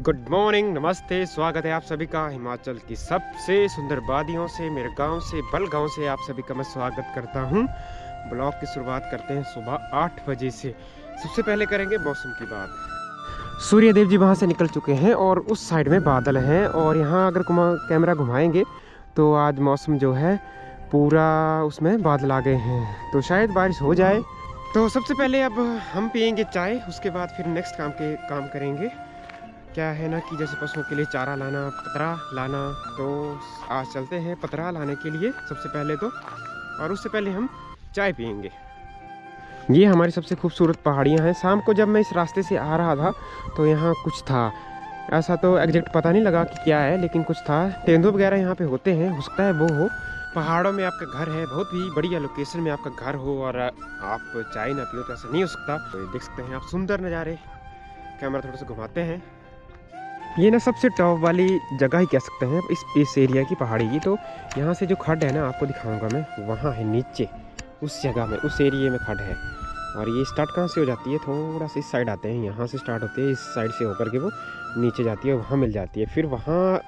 Good morning, नमस्ते, स्वागत है आप सभी का हिमाचल की सबसे सुंदर वादियों से, मेरे गांव से, बलगांव से आप सभी का मैं स्वागत करता हूं। ब्लॉग की शुरुआत करते हैं सुबह 8 बजे से। सबसे पहले करेंगे मौसम की बात। सूर्य देव जी वहां से निकल चुके हैं और उस साइड में बादल हैं और यहाँ अगर कैमरा घुमाएंगे तो आज मौसम जो है पूरा उसमें बादल आ गए हैं, तो शायद बारिश हो जाए। तो सबसे पहले अब हम पियेंगे चाय, उसके बाद फिर नेक्स्ट काम करेंगे। क्या है ना कि जैसे पशुओं के लिए चारा लाना, पतरा लाना, तो आज चलते हैं पतरा लाने के लिए सबसे पहले तो, और उससे पहले हम चाय पियेंगे। ये हमारी सबसे खूबसूरत पहाड़ियाँ हैं। शाम को जब मैं इस रास्ते से आ रहा था तो यहाँ कुछ था, ऐसा तो एग्जैक्ट पता नहीं लगा कि क्या है, लेकिन कुछ था। तेंदुए वगैरह यहाँ पे होते हैं, हो सकता है वो हो। पहाड़ों में आपका घर है, बहुत ही बढ़िया लोकेशन में आपका घर हो और आप चाय ना पियो तो ऐसा नहीं हो सकता। तो देख सकते हैं आप सुंदर नज़ारे। कैमरा थोड़ा सा घुमाते हैं। ये ना सबसे टॉप वाली जगह ही कह सकते हैं इस एरिया की, पहाड़ी की। तो यहाँ से जो खड्ड है ना, आपको दिखाऊंगा मैं, वहाँ है नीचे उस जगह में, उस एरिया में खड्ड है। और ये स्टार्ट कहाँ से हो जाती है, थोड़ा सा इस साइड आते हैं, यहाँ से स्टार्ट होती है, इस साइड से होकर के वो नीचे जाती है, वहाँ मिल जाती है। फिर वहाँ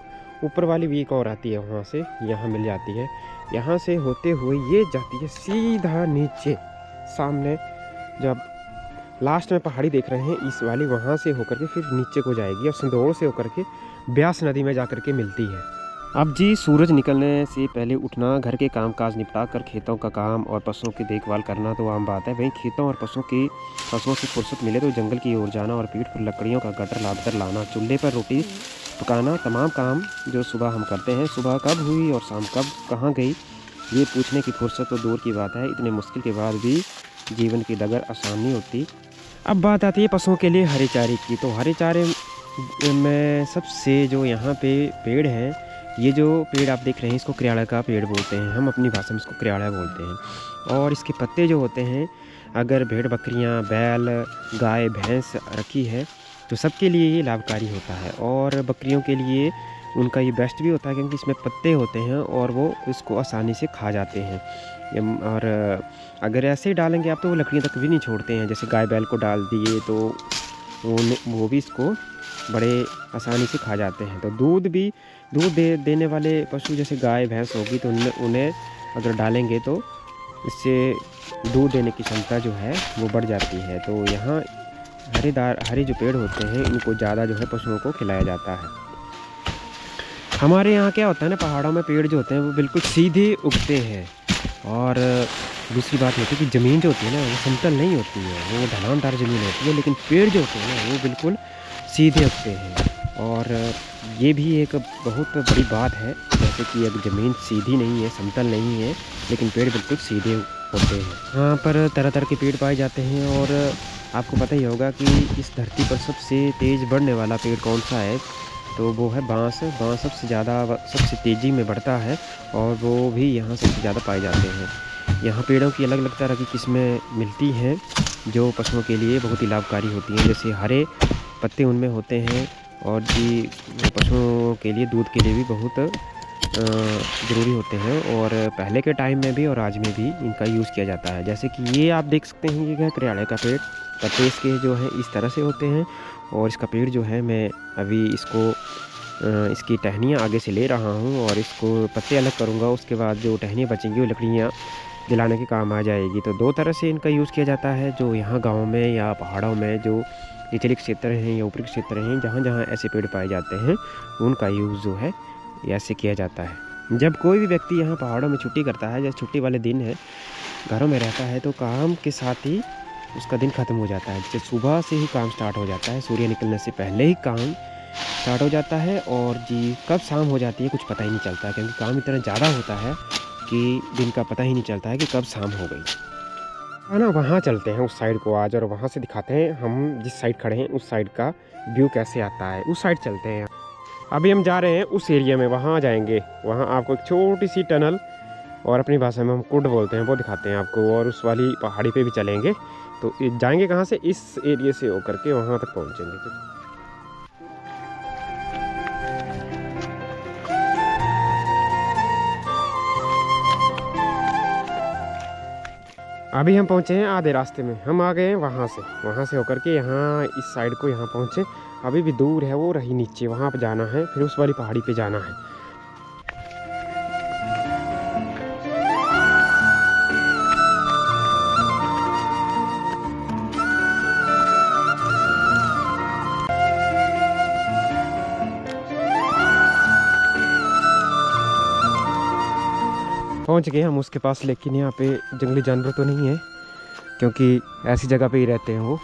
ऊपर वाली भी एक और आती है, वहाँ से यहाँ मिल जाती है। यहाँ से होते हुए ये जाती है सीधा नीचे, सामने जब लास्ट में पहाड़ी देख रहे हैं इस वाली, वहाँ से होकर के फिर नीचे को जाएगी और संदौड़ से होकर के ब्यास नदी में जाकर के मिलती है। अब जी सूरज निकलने से पहले उठना, घर के कामकाज निपटा कर खेतों का काम और पशुओं की देखभाल करना तो आम बात है। वहीं खेतों और पशुओं से फुर्सत मिले तो जंगल की ओर जाना और पीठ पर लकड़ियों का गटर लाद कर लाना, चूल्हे पर रोटी पकाना, तमाम काम जो सुबह हम करते हैं। सुबह कब हुई और शाम कब कहाँ गई, ये पूछने की फुर्सत तो दूर की बात है। इतने मुश्किल के बाद भी जीवन की डगर आसान नहीं होती। अब बात आती है पशुओं के लिए हरे चारे की। तो हरे चारे में सबसे जो यहाँ पे पेड़ है, ये जो पेड़ आप देख रहे हैं इसको क्रियाड़ा का पेड़ बोलते हैं, हम अपनी भाषा में इसको क्रियाड़ा बोलते हैं। और इसके पत्ते जो होते हैं, अगर भेड़ बकरियाँ, बैल, गाय, भैंस रखी है तो सबके लिए ये लाभकारी होता है। और बकरियों के लिए उनका ये बेस्ट भी होता है क्योंकि इसमें पत्ते होते हैं और वो इसको आसानी से खा जाते हैं। और अगर ऐसे ही डालेंगे आप तो वो लकड़ियाँ तक भी नहीं छोड़ते हैं। जैसे गाय बैल को डाल दिए तो वो भी इसको बड़े आसानी से खा जाते हैं। तो दूध देने वाले पशु जैसे गाय भैंस होगी तो उन्हें अगर डालेंगे तो इससे दूध देने की क्षमता जो है वो बढ़ जाती है। तो यहाँ हरे जो पेड़ होते हैं इनको ज़्यादा जो है पशुओं को खिलाया जाता है। हमारे यहाँ क्या होता है ना, पहाड़ों में पेड़ जो होते हैं वो बिल्कुल सीधे उगते हैं। और दूसरी बात होती है कि ज़मीन जो होती है ना वो समतल नहीं होती है, वो ढलानदार ज़मीन होती है, लेकिन पेड़ जो होते हैं ना वो बिल्कुल सीधे उगते हैं। और ये भी एक बहुत बड़ी बात है, जैसे कि अब ज़मीन सीधी नहीं है, समतल नहीं है, लेकिन पेड़ बिल्कुल सीधे होते हैं। यहाँ पर तरह तरह के पेड़ पाए जाते हैं। और आपको पता ही होगा कि इस धरती पर सबसे तेज़ बढ़ने वाला पेड़ कौन सा है, तो वो है बांस। बांस सबसे तेज़ी में बढ़ता है और वो भी यहाँ सबसे ज़्यादा पाए जाते हैं। यहाँ पेड़ों की अलग अलग तरह की किस्में मिलती हैं जो पशुओं के लिए बहुत ही लाभकारी होती हैं। जैसे हरे पत्ते उनमें होते हैं और जी पशुओं के लिए, दूध के लिए भी बहुत ज़रूरी होते हैं। और पहले के टाइम में भी और आज में भी इनका यूज़ किया जाता है। जैसे कि ये आप देख सकते हैं, ये है क्रियाड़े का पेड़। पत्ते इसके जो हैं इस तरह से होते हैं और इसका पेड़ जो है, मैं अभी इसकी टहनियाँ आगे से ले रहा हूँ और इसको पत्ते अलग करूँगा। उसके बाद जो टहनियाँ बचेंगी वो लकड़ियाँ जलाने के काम आ जाएगी। तो दो तरह से इनका यूज़ किया जाता है। जो यहाँ गाँव में या पहाड़ों में जो निचले क्षेत्र हैं या ऊपरी क्षेत्र हैं, जहाँ जहाँ ऐसे पेड़ पाए जाते हैं उनका यूज़ जो है ऐसे किया जाता है। जब कोई भी व्यक्ति यहाँ पहाड़ों में छुट्टी करता है, जैसे छुट्टी वाले दिन है, घरों में रहता है, तो काम के साथ ही उसका दिन ख़त्म हो जाता है। जैसे सुबह से ही काम स्टार्ट हो जाता है, सूर्य निकलने से पहले ही काम स्टार्ट हो जाता है। और जी कब शाम हो जाती है कुछ पता ही नहीं चलता है, क्योंकि काम इतना ज़्यादा होता है कि दिन का पता ही नहीं चलता है कि कब शाम हो गई है ना। वहाँ चलते हैं उस साइड को आज, और वहाँ से दिखाते हैं हम जिस साइड खड़े हैं उस साइड का व्यू कैसे आता है। उस साइड चलते हैं। अभी हम जा रहे हैं उस एरिया में, वहाँ जाएंगे। वहाँ आपको एक छोटी सी टनल, और अपनी भाषा में हम कुड बोलते हैं, वो दिखाते हैं आपको। और उस वाली पहाड़ी पे भी चलेंगे। तो जाएंगे कहाँ से, इस एरिया से होकर के वहाँ तक पहुँचेंगे। अभी हम पहुँचे हैं आधे रास्ते में, हम आ गए हैं वहाँ से होकर के यहाँ इस साइड को यहाँ पहुँचे। अभी भी दूर है, वो रही नीचे, वहाँ पे जाना है, फिर उस वाली पहाड़ी पे जाना है। पहुंच गए हम उसके पास, लेकिन यहाँ पे जंगली जानवर तो नहीं है, क्योंकि ऐसी जगह पे ही रहते हैं वो।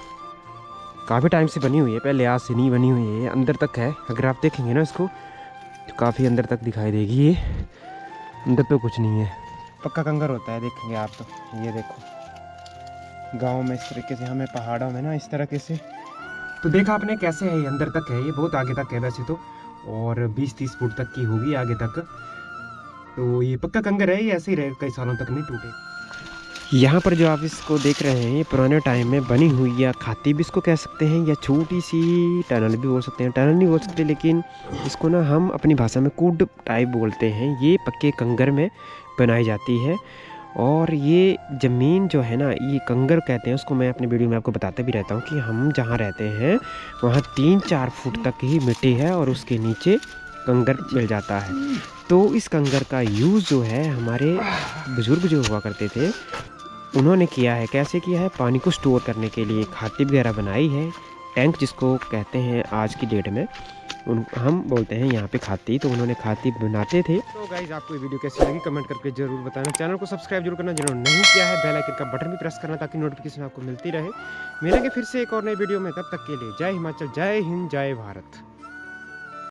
काफ़ी टाइम से बनी हुई है, पहले आज से नहीं बनी हुई है, अंदर तक है। अगर आप देखेंगे ना इसको तो काफ़ी अंदर तक दिखाई देगी। ये अंदर तो कुछ नहीं है, पक्का कंकर होता है, देखेंगे आप तो। ये देखो गांव में इस तरीके से, हमें पहाड़ों में ना इस तरीके से। तो देखा आपने कैसे है, ये अंदर तक है, ये बहुत आगे तक है वैसे तो, और 20-30 फुट तक की होगी आगे तक। तो ये पक्का कंकर है, ये ऐसे ही रहेगा, कई सालों तक नहीं टूटे। यहाँ पर जो आप इसको देख रहे हैं, ये पुराने टाइम में बनी हुई, या खाती भी इसको कह सकते हैं, या छोटी सी टनल भी बोल सकते हैं। टनल नहीं बोल सकते, लेकिन इसको ना हम अपनी भाषा में कुड टाइप बोलते हैं। ये पक्के कंगर में बनाई जाती है। और ये ज़मीन जो है ना, ये कंगर कहते हैं उसको। मैं अपनी वीडियो में आपको बताता भी रहता हूँ कि हम जहाँ रहते हैं वहाँ 3-4 फुट तक ही मिट्टी है, और उसके नीचे कंगर मिल जाता है। तो इस कंगर का यूज़ जो है, हमारे बुज़ुर्ग जो हुआ करते थे उन्होंने किया है। कैसे किया है? पानी को स्टोर करने के लिए खाती वगैरह बनाई है, टैंक जिसको कहते हैं आज की डेट में, हम बोलते हैं यहाँ पे खाती। तो उन्होंने खाती बनाते थे। तो गाइज आपको ये वीडियो कैसी लगी कमेंट करके जरूर बताना। चैनल को सब्सक्राइब जरूर करना जिन्होंने नहीं किया है, बेल आइकन का बटन भी प्रेस करना ताकि नोटिफिकेशन आपको मिलती रहे। मिलेंगे फिर से एक और नई वीडियो में, तब तक के लिए जय हिमाचल, जय हिंद, जय भारत।